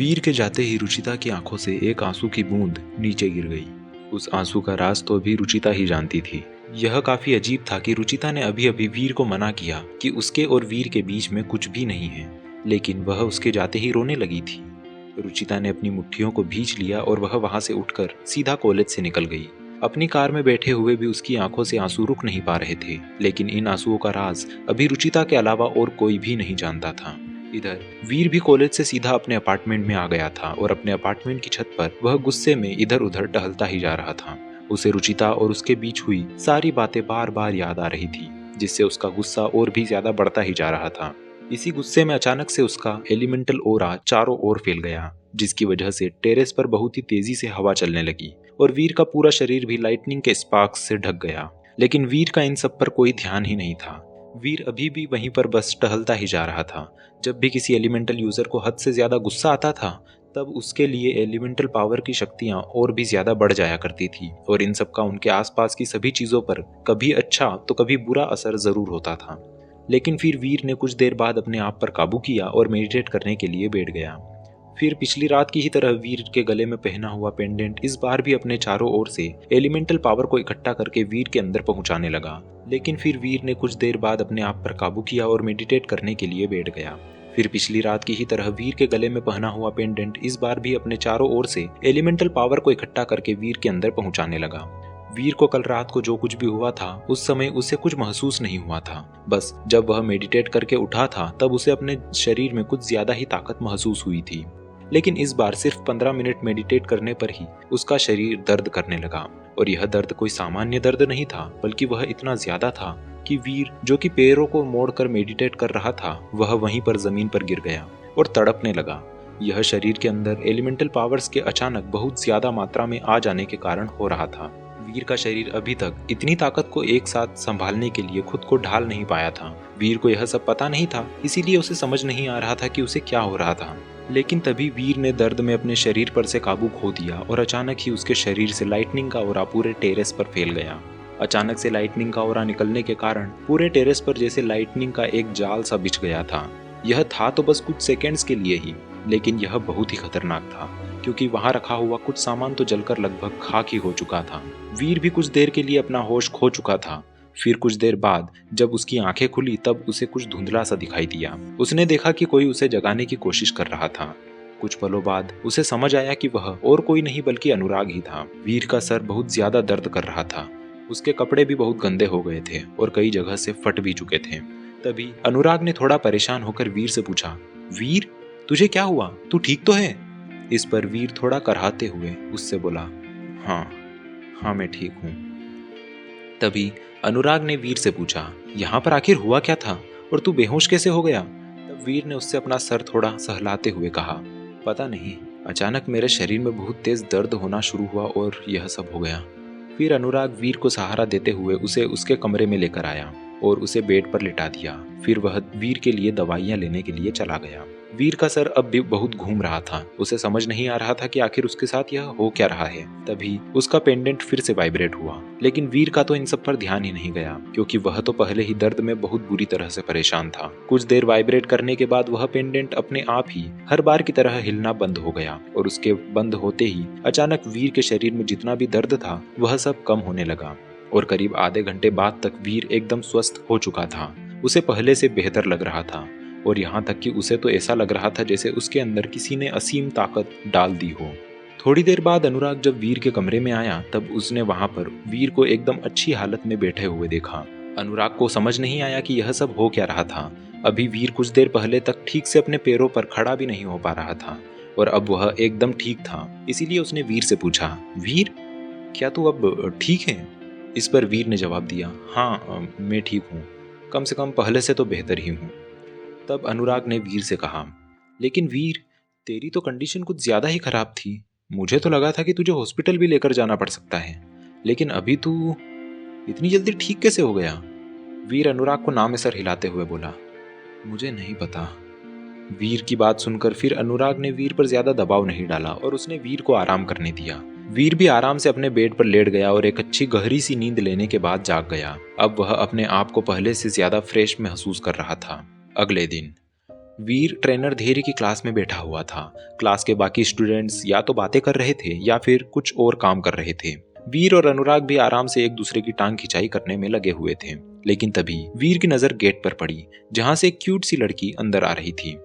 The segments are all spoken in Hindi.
वीर के जाते ही रुचिता की आंखों से एक आंसू की बूंद नीचे गिर गई। उस आंसू का राज तो अभी रुचिता ही जानती थी। यह काफी अजीब था कि रुचिता ने अभी अभी वीर को मना किया कि उसके और वीर के बीच में कुछ भी नहीं है, लेकिन वह उसके जाते ही रोने लगी थी। रुचिता ने अपनी मुट्ठियों को भींच लिया और वह वहां से उठकर सीधा कॉलेज से निकल गई। अपनी कार में बैठे हुए भी उसकी आंखों से आंसू रुक नहीं पा रहे थे, लेकिन इन आंसुओं का राज अभी रुचिता के अलावा और कोई भी नहीं जानता था। इधर वीर भी कॉलेज से सीधा अपने अपार्टमेंट में आ गया था और अपने अपार्टमेंट की छत पर वह गुस्से में इधर उधर टहलता ही जा रहा था। उसे रुचिता और उसके बीच हुई सारी बातें बार बार याद आ रही थी, जिससे उसका गुस्सा और भी ज्यादा बढ़ता ही जा रहा था। इसी गुस्से में अचानक से उसका एलिमेंटल ओरा चारों ओर फैल गया, जिसकी वजह से टेरेस पर बहुत ही तेजी से हवा चलने लगी और वीर का पूरा शरीर भी लाइटनिंग के स्पार्क्स से ढक गया। लेकिन वीर का इन सब पर कोई ध्यान ही नहीं था। वीर अभी भी वहीं पर बस टहलता ही जा रहा था। जब भी किसी एलिमेंटल यूजर को हद से ज्यादा गुस्सा आता था, तब उसके लिए एलिमेंटल पावर की शक्तियां और भी ज्यादा बढ़ जाया करती थी और इन सब का उनके आसपास की सभी चीजों पर कभी अच्छा तो कभी बुरा असर जरूर होता था। लेकिन फिर वीर ने कुछ देर बाद अपने आप पर काबू किया और मेडिटेट करने के लिए बैठ गया। फिर पिछली रात की ही तरह वीर के गले में पहना हुआ पेंडेंट इस बार भी अपने चारों ओर से एलिमेंटल पावर को इकट्ठा करके वीर के अंदर पहुंचाने लगा। लेकिन फिर वीर ने कुछ देर बाद अपने आप पर काबू किया और मेडिटेट करने के लिए बैठ गया। फिर पिछली रात की ही तरह वीर के गले में पहना हुआ पेंडेंट इस बार भी अपने चारों ओर से एलिमेंटल पावर को इकट्ठा करके वीर के अंदर पहुंचाने लगा। वीर को कल रात को जो कुछ भी हुआ था उस समय उसे कुछ महसूस नहीं हुआ था। बस जब वह मेडिटेट करके उठा था तब उसे अपने शरीर में कुछ ज्यादा ही ताकत महसूस हुई थी। लेकिन इस बार सिर्फ 15 मिनट मेडिटेट करने पर ही उसका शरीर दर्द करने लगा और यह दर्द कोई सामान्य दर्द नहीं था, बल्कि वह इतना ज्यादा था कि वीर जो कि पैरों को मोड़कर मेडिटेट कर रहा था वह वहीं पर जमीन पर गिर गया और तड़पने लगा। यह शरीर के अंदर एलिमेंटल पावर्स के अचानक बहुत ज्यादा मात्रा में आ जाने के कारण हो रहा था। वीर का शरीर अभी तक इतनी ताकत को एक साथ संभालने के लिए खुद को ढाल नहीं पाया था। वीर को यह सब पता नहीं था, इसीलिए उसे समझ नहीं आ रहा था कि उसे क्या हो रहा था। लेकिन तभी वीर ने दर्द में अपने शरीर पर से काबू खो दिया और अचानक ही उसके शरीर से लाइटनिंग का ओरा पूरे टेरेस पर फैल गया। अचानक से लाइटनिंग का ओरा निकलने के कारण पूरे टेरेस पर जैसे लाइटनिंग का एक जाल सा बिछ गया था। यह था तो बस कुछ सेकेंड्स के लिए ही, लेकिन यह बहुत ही खतरनाक था क्योंकि वहां रखा हुआ कुछ सामान तो जलकर लगभग खाक ही हो चुका था। वीर भी कुछ देर के लिए अपना होश खो चुका था। फिर कुछ देर बाद जब उसकी आंखें खुली तब उसे कुछ धुंधला सा दिखाई दिया। उसने देखा कि कोई उसे जगाने की कोशिश कर रहा था। कुछ पलों बाद उसे समझ आया कि वह और कोई नहीं बल्कि अनुराग ही था। वीर का सर बहुत ज्यादा दर्द कर रहा था। उसके कपड़े भी बहुत गंदे हो गए थे और कई जगह से फट भी चुके थे। तभी अनुराग ने थोड़ा परेशान होकर वीर से पूछा, वीर तुझे क्या हुआ, तू ठीक तो है? इस पर वीर थोड़ा कराहते हुए उससे बोला, हाँ मैं ठीक हूँ। तभी अनुराग ने वीर से पूछा, यहाँ पर आखिर हुआ क्या था और तू बेहोश कैसे हो गया? तब वीर ने उससे अपना सर थोड़ा सहलाते हुए कहा, पता नहीं, अचानक मेरे शरीर में बहुत तेज दर्द होना शुरू हुआ और यह सब हो गया। फिर अनुराग वीर को सहारा देते हुए उसे उसके कमरे में लेकर आया और उसे बेड पर लिटा दिया। फिर वह वीर के लिए दवाइयां लेने के लिए चला गया। वीर का सर अब भी बहुत घूम रहा था। उसे समझ नहीं आ रहा था कि आखिर उसके साथ यह हो क्या रहा है। तभी उसका पेंडेंट फिर से वाइब्रेट हुआ, लेकिन वीर का तो इन सब पर ध्यान ही नहीं गया क्योंकि वह तो पहले ही दर्द में बहुत बुरी तरह से परेशान था। कुछ देर वाइब्रेट करने के बाद वह पेंडेंट अपने आप ही हर बार की तरह हिलना बंद हो गया और उसके बंद होते ही अचानक वीर के शरीर में जितना भी दर्द था वह सब कम होने लगा और करीब आधे घंटे बाद तक वीर एकदम स्वस्थ हो चुका था। उसे पहले से बेहतर लग रहा था और यहाँ तक कि उसे तो ऐसा लग रहा था जैसे उसके अंदर किसी ने असीम ताकत डाल दी हो। थोड़ी देर बाद अनुराग जब वीर के कमरे में आया तब उसने वहां पर वीर को एकदम अच्छी हालत में बैठे हुए देखा। अनुराग को समझ नहीं आया कि यह सब हो क्या रहा था। अभी वीर कुछ देर पहले तक ठीक से अपने पैरों पर खड़ा भी नहीं हो पा रहा था और अब वह एकदम ठीक था। इसीलिए उसने वीर से पूछा, वीर क्या तू अब ठीक है? इस पर वीर ने जवाब दिया, हाँ मैं ठीक हूँ, कम से कम पहले से तो बेहतर ही हूँ। तब अनुराग ने वीर से कहा, लेकिन वीर तेरी तो कंडीशन कुछ ज्यादा ही खराब थी। मुझे तो लगा था कि तुझे हॉस्पिटल भी लेकर जाना पड़ सकता है, लेकिन अभी तू इतनी जल्दी ठीक कैसे हो गया? वीर अनुराग को नाम सर हिलाते हुए बोला, मुझे नहीं पता। वीर की बात सुनकर फिर अनुराग ने वीर पर ज्यादा दबाव नहीं डाला और उसने वीर को आराम करने दिया। वीर भी आराम से अपने बेड पर लेट गया और एक अच्छी गहरी सी नींद लेने के बाद जाग गया। अब वह अपने आप को पहले से ज्यादा फ्रेश महसूस कर रहा था। अगले दिन वीर ट्रेनर धैर्य की क्लास में बैठा हुआ था। क्लास के बाकी स्टूडेंट्स या तो बातें कर रहे थे या फिर कुछ और काम कर रहे थे। वीर और अनुराग भी आराम से एक दूसरे की टांग खिंचाई करने में लगे हुए थे। लेकिन तभी वीर की नजर गेट पर पड़ी, जहां से एक क्यूट सी लड़की अंदर आ रही थी।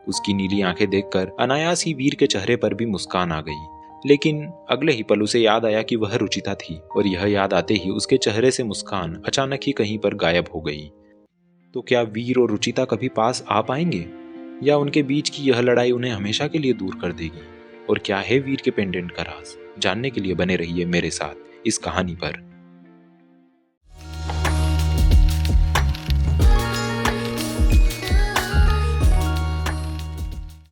उसकी नीली आंखें देखकर अनायास ही वीर के चेहरे पर भी मुस्कान आ गई। लेकिन अगले ही पल उसे याद आया कि वह रुचिता थी, और यह याद आते ही उसके चेहरे से मुस्कान अचानक ही कहीं पर गायब हो गई। तो क्या वीर और रुचिता कभी पास आ पाएंगे, या उनके बीच की यह लड़ाई उन्हें हमेशा के लिए दूर कर देगी? और क्या है वीर के पेंडेंट का राज? जानने के लिए बने रहिए मेरे साथ इस कहानी पर।